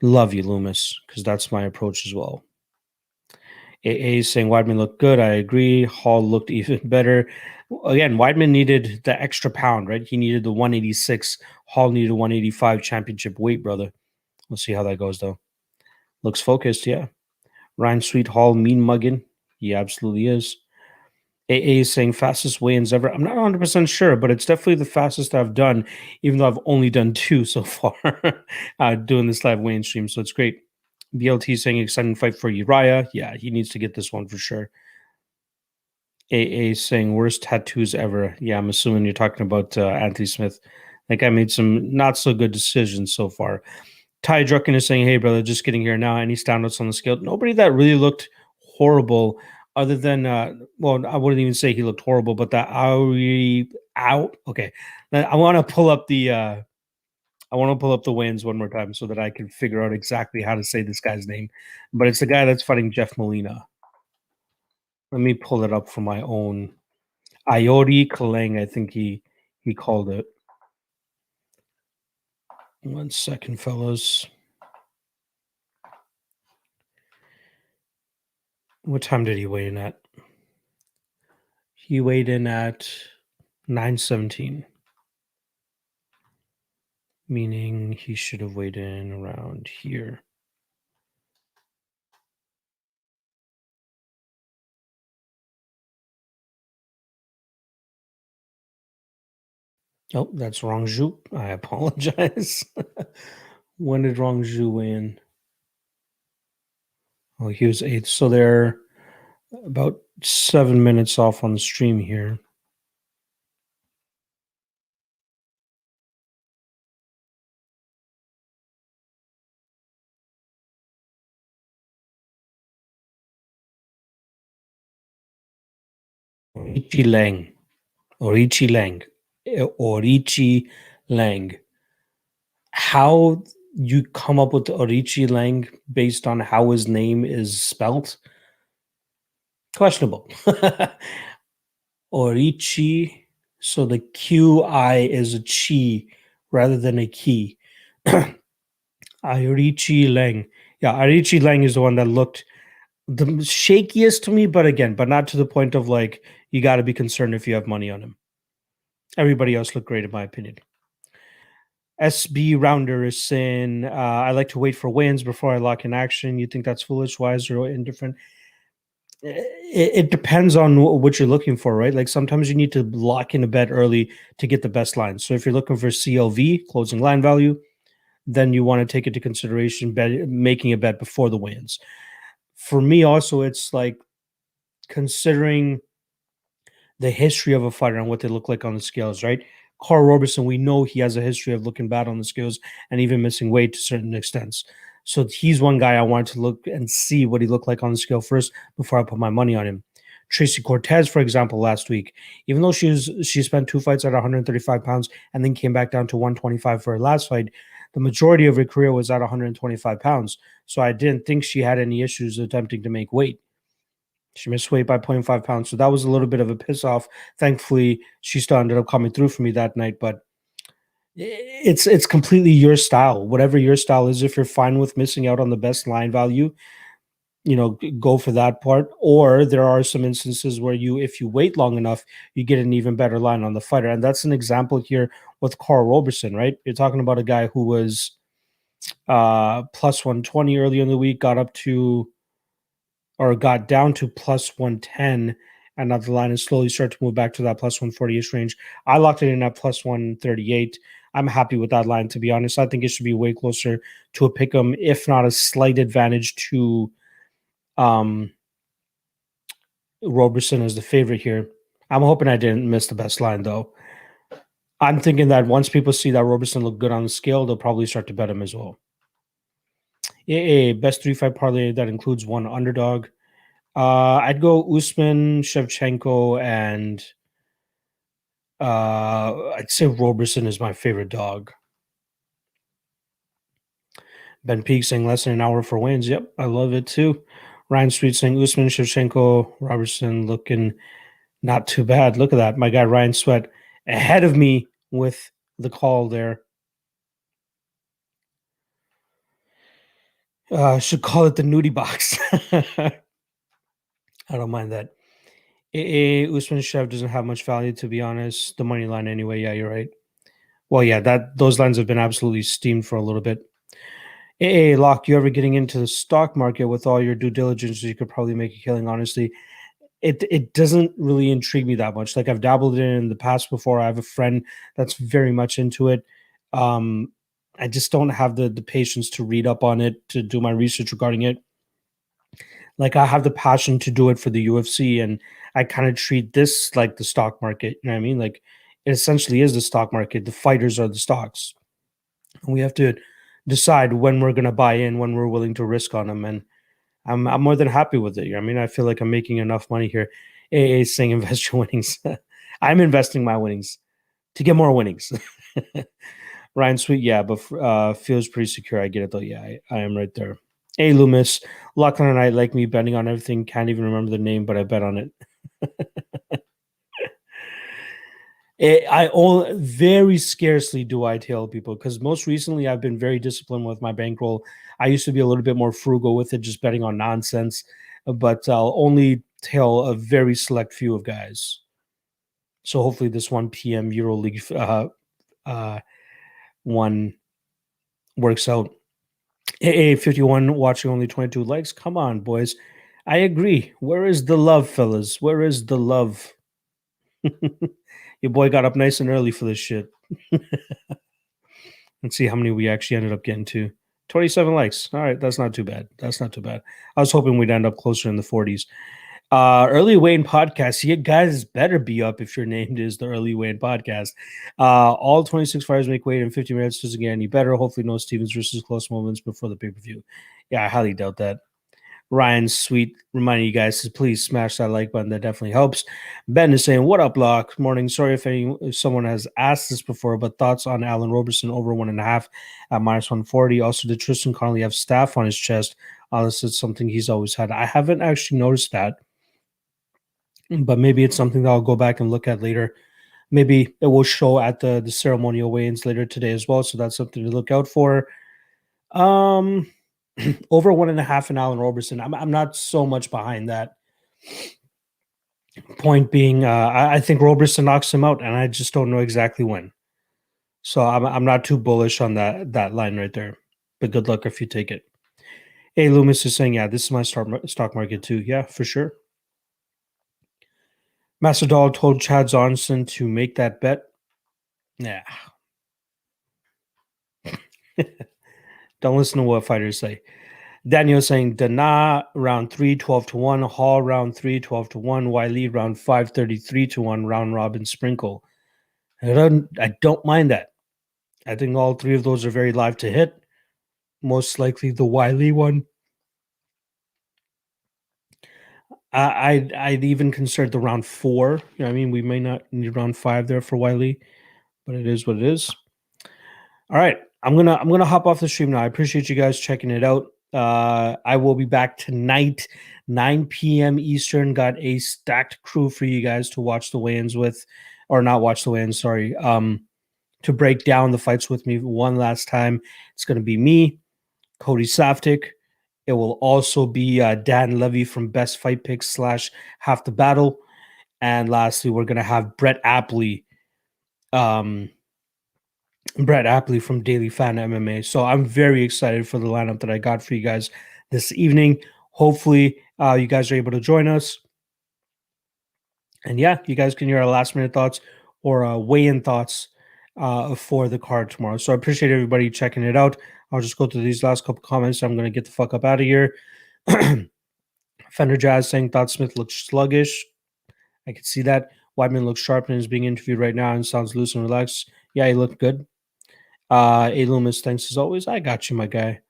[SPEAKER 1] Love you, Loomis, because that's my approach as well. AA is saying Weidman looked good. I agree. Hall looked even better. Again, Weidman needed the extra pound, right? He needed the 186. Hall needed 185 championship weight, brother. We'll see how that goes, though. Looks focused, yeah. Ryan Sweet Hall mean mugging. He absolutely is. AA is saying fastest weigh-ins ever. I'm not 100% sure, but it's definitely the fastest I've done, even though I've only done 2 so far doing this live weigh-in stream. So it's great. BLT saying exciting fight for Uriah. Yeah, he needs to get this one for sure. AA saying worst tattoos ever. Yeah, I'm assuming you're talking about Anthony Smith. That guy made some not so good decisions so far. Ty Drucken is saying, hey, brother, just getting here now. Any standouts on the scale? Nobody that really looked horrible other than, well, I wouldn't even say he looked horrible, but that out. Okay. I want to pull up the, wins one more time so that I can figure out exactly how to say this guy's name. But it's the guy that's fighting Jeff Molina. Let me pull it up for my own. Iori Kaleng, I think he called it. 1 second, fellas. What time did he weigh in at? He weighed in at 9:17, meaning he should have weighed in around here. Oh, that's wrong Zhu. I apologize. When did wrong Zhu weigh in? Oh, he was 8th. So they're about 7 minutes off on the stream here. Orichi Lang. Orichi Lang. Orichi Lang. How you come up with Orichi Lang based on how his name is spelt? Questionable. Orichi. So the QI is a chi rather than a key. Orichi Lang. Yeah, Orichi Lang is the one that looked the shakiest to me, but not to the point of like you got to be concerned if you have money on him. Everybody else looked great in my opinion. SB Rounder is saying, I like to wait for wins before I lock in action. You think that's foolish, wise, or indifferent? It depends on what you're looking for, right? Like sometimes you need to lock in a bet early to get the best line. So if you're looking for CLV, closing line value, then you want to take into consideration making a bet before the wins. For me, also, it's like considering the history of a fighter and what they look like on the scales, right? Carl Roberson, we know he has a history of looking bad on the scales and even missing weight to certain extents. So he's one guy I wanted to look and see what he looked like on the scale first before I put my money on him. Tracy Cortez, for example, last week, even though she spent 2 fights at 135 pounds and then came back down to 125 for her last fight, the majority of her career was at 125 pounds. So I didn't think she had any issues attempting to make weight. She missed weight by 0.5 pounds. So that was a little bit of a piss off. Thankfully, she still ended up coming through for me that night. But it's completely your style. Whatever your style is, if you're fine with missing out on the best line value, go for that part. Or there are some instances where if you wait long enough, you get an even better line on the fighter. And that's an example here with Carl Roberson, right? You're talking about a guy who was plus 120 earlier in the week, got down to plus 110, and now the line is slowly starting to move back to that plus 140-ish range. I locked it in at plus 138. I'm happy with that line, to be honest. I think it should be way closer to a pick 'em, if not a slight advantage to Roberson as the favorite here. I'm hoping I didn't miss the best line, though. I'm thinking that once people see that Roberson looked good on the scale, they'll probably start to bet him as well. A best 3-5 parlay that includes one underdog. I'd go Usman, Shevchenko, and I'd say Roberson is my favorite dog. Ben Peak saying less than an hour for wins. Yep, I love it too. Ryan Sweet saying Usman, Shevchenko, Robertson looking Not too bad. Look at that. My guy Ryan Sweat ahead of me with the call there. Should call it the nudie box. I don't mind that. Usman Shev doesn't have much value, to be honest. The money line anyway. Yeah, you're right. Well, yeah, those lines have been absolutely steamed for a little bit. Locke, you ever getting into the stock market with all your due diligence? You could probably make a killing, honestly. It doesn't really intrigue me that much. Like I've dabbled in the past before. I have a friend that's very much into it. Um, I just don't have the patience to read up on it, to do my research regarding it. Like I have the passion to do it for the UFC, and I kind of treat this like the stock market. You know what I mean? Like it essentially is the stock market. The fighters are the stocks, and we have to decide when we're going to buy in, when we're willing to risk on them, and I'm more than happy with it. I mean, I feel like I'm making enough money here. AA is saying invest your winnings. I'm investing my winnings to get more winnings. Ryan Sweet, yeah, but feels pretty secure. I get it though. Yeah, I am right there. Hey, Loomis, Lachlan and I like me betting on everything. Can't even remember the name, but I bet on it. I only very scarcely do I tell people, because most recently I've been very disciplined with my bankroll. I used to be a little bit more frugal with it, just betting on nonsense, but I'll only tell a very select few of guys. So hopefully this 1 p.m. EuroLeague one works out. AA51 watching only 22 likes. Come on, boys. I agree. Where is the love, fellas? Where is the love? Your boy got up nice and early for this shit. Let's see how many we actually ended up getting to. 27 likes. All right, that's not too bad. That's not too bad. I was hoping we'd end up closer in the 40s. Early Wayne podcast. You guys better be up if your name is the Early Wayne podcast. All 26 fighters make weight in 50 minutes. Doesn't get any better. Hopefully, no Stevens versus close moments before the pay-per-view. Yeah, I highly doubt that. Ryan Sweet reminding you guys to please smash that like button. That definitely helps. Ben is saying, "What up, Lock? Morning. Sorry if someone has asked this before, but thoughts on Allen Roberson over 1.5 at -140. Also, did Tristan Connolly have staph on his chest? This is something he's always had. I haven't actually noticed that, but maybe it's something that I'll go back and look at later. Maybe it will show at the ceremonial weigh-ins later today as well. So that's something to look out for. Over 1.5 in Allen Roberson. I'm not so much behind that. Point being, I think Roberson knocks him out, and I just don't know exactly when. So I'm not too bullish on that line right there. But good luck if you take it. Hey, Loomis is saying, yeah, this is my stock market too. Yeah, for sure. Masvidal told Chad Johnson to make that bet. Yeah. Don't listen to what fighters say. Daniel saying Dana round 3, 12-1, Hall round 3, 12-1, Wiley round 5, 33-1, round robin sprinkle. I don't mind that. I think all three of those are very live to hit. Most likely the Wiley one. I'd even consider the round 4. You know what I mean? We may not need round 5 there for Wiley, but it is what it is. All right. I'm gonna hop off the stream now. I appreciate you guys checking it out. I will be back tonight, 9 p.m. Eastern. Got a stacked crew for you guys to watch the weigh-ins with, or not watch the weigh-ins, sorry. To break down the fights with me one last time. It's gonna be me, Cody Saftik. It will also be Dan Levy from Best Fight Picks / Half the Battle. And lastly, we're gonna have Brett Apley. Brett Apley from Daily Fan MMA. So I'm very excited for the lineup that I got for you guys this evening. Hopefully, you guys are able to join us. And yeah, you guys can hear our last minute thoughts or weigh-in thoughts for the card tomorrow. So I appreciate everybody checking it out. I'll just go through these last couple comments. I'm going to get the fuck up out of here. Fender Jazz saying thought Smith looks sluggish. I can see that. Weidman looks sharp and is being interviewed right now and sounds loose and relaxed. Yeah, he looked good. A Loomis, thanks as always. I got you, my guy.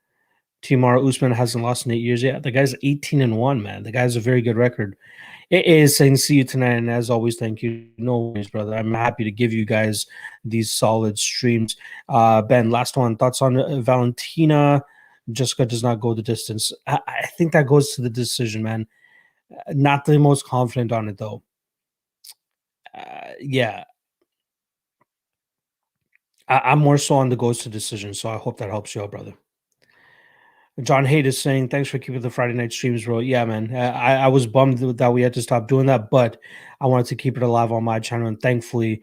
[SPEAKER 1] Timar Usman hasn't lost in 8 years yet. The guy's 18-1, man. The guy's a very good record. It is saying see you tonight, and as always, thank you. No worries, brother. I'm happy to give you guys these solid streams. Ben, last one. Thoughts on Valentina? Jessica does not go the distance. I think that goes to the decision, man. Not the most confident on it, though. Yeah, I'm more so on the goes to decision, so I hope that helps you out, brother. John Haidt is saying, "Thanks for keeping the Friday night streams, bro." Yeah, man. I was bummed that we had to stop doing that, but I wanted to keep it alive on my channel, and thankfully,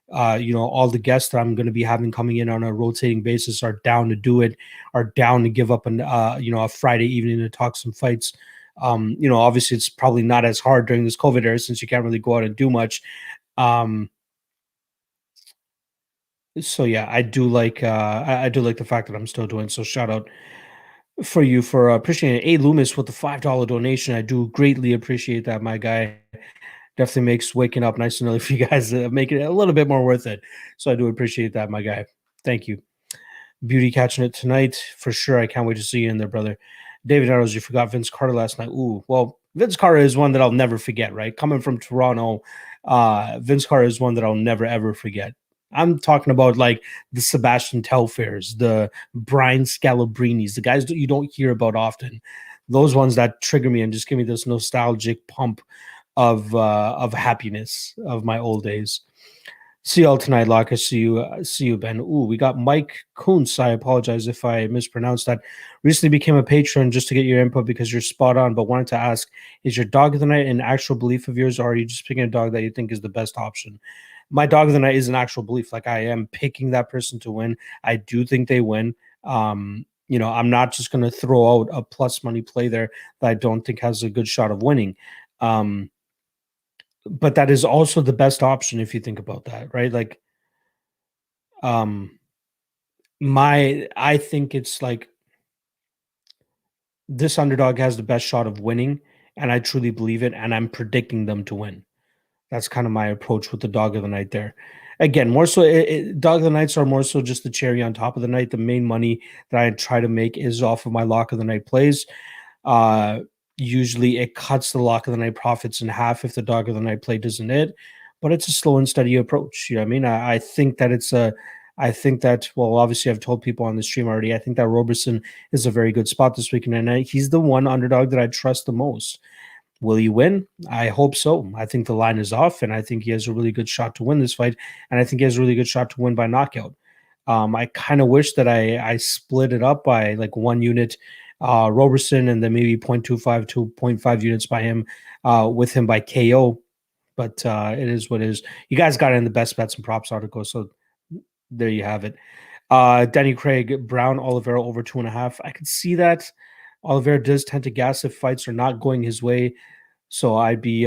[SPEAKER 1] all the guests that I'm going to be having coming in on a rotating basis are down to do it, are down to give up a Friday evening to talk some fights. Obviously, it's probably not as hard during this COVID era since you can't really go out and do much. Um, so yeah, I do like the fact that I'm still doing so. Shout out for you for appreciating it. A Loomis with the $5 donation. I do greatly appreciate that, my guy. Definitely makes waking up nice and early for you guys, make it a little bit more worth it. So I do appreciate that, my guy. Thank you. Beauty catching it tonight for sure. I can't wait to see you in there, brother. David Arrows, you forgot Vince Carter last night. Ooh, well, Vince Carter is one that I'll never forget, right? Coming from Toronto, Vince Carter is one that I'll never ever forget. I'm talking about like the Sebastian Telfairs, the Brian Scalabrinis, the guys that you don't hear about often. Those ones that trigger me and just give me this nostalgic pump of happiness of my old days. See y'all tonight, Locke. See you, Ben. Ooh, we got Mike Kuntz. I apologize if I mispronounced that. Recently became a patron just to get your input because you're spot on, but wanted to ask, is your dog of the night an actual belief of yours, or are you just picking a dog that you think is the best option? My dog of the night is an actual belief. Like I am picking that person to win. I do think they win. I'm not just gonna throw out a plus money play there that I don't think has a good shot of winning. Um, but that is also the best option if you think about that, right? Like, um, I think it's like this underdog has the best shot of winning, and I truly believe it, and I'm predicting them to win. That's kind of my approach with the dog of the night there. Again, more so, dog of the nights are more so just the cherry on top of the night. The main money that I try to make is off of my lock of the night plays. Uh, Usually it cuts the lock of the night profits in half if the dog of the night play doesn't hit, but it's a slow and steady approach. You know what I mean? I think that I think that, well, obviously I've told people on the stream already, I think that Roberson is a very good spot this weekend, and he's the one underdog that I trust the most. Will he win? I hope so. I think the line is off, and I think he has a really good shot to win this fight, and I think he has a really good shot to win by knockout. I kind of wish that I split it up by like 1 unit Roberson and then maybe 0.25 to 0.5 units by him with him by KO. But it is what it is. You guys got it in the best bets and props article, so there you have it. Danny Craig, Brown, Oliveira over 2.5. I could see that. Oliveira does tend to gas if fights are not going his way, so I'd be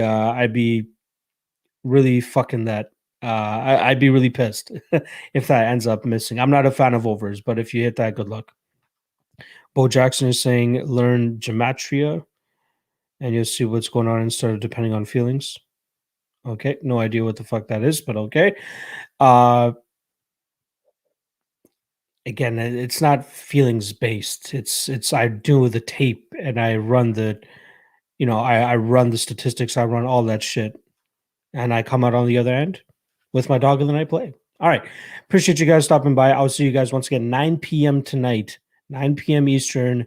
[SPEAKER 1] really fucking that. I'd be really pissed if that ends up missing. I'm not a fan of overs, but if you hit that, good luck. Bo Jackson is saying learn gematria and you'll see what's going on instead of depending on feelings. Okay, no idea what the fuck that is, but okay. Uh Again, it's not feelings based. It's I do the tape and I run I run the statistics, I run all that shit, and I come out on the other end with my dog of the night play. All right. Appreciate you guys stopping by. I'll see you guys once again 9 p.m. tonight, 9 p.m. Eastern.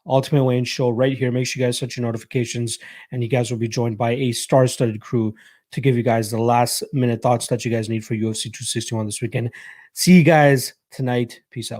[SPEAKER 1] Ultimate Wayne Show right here. Make sure you guys set your notifications, and you guys will be joined by a star-studded crew to give you guys the last minute thoughts that you guys need for UFC 261 this weekend. See you guys tonight. Peace out.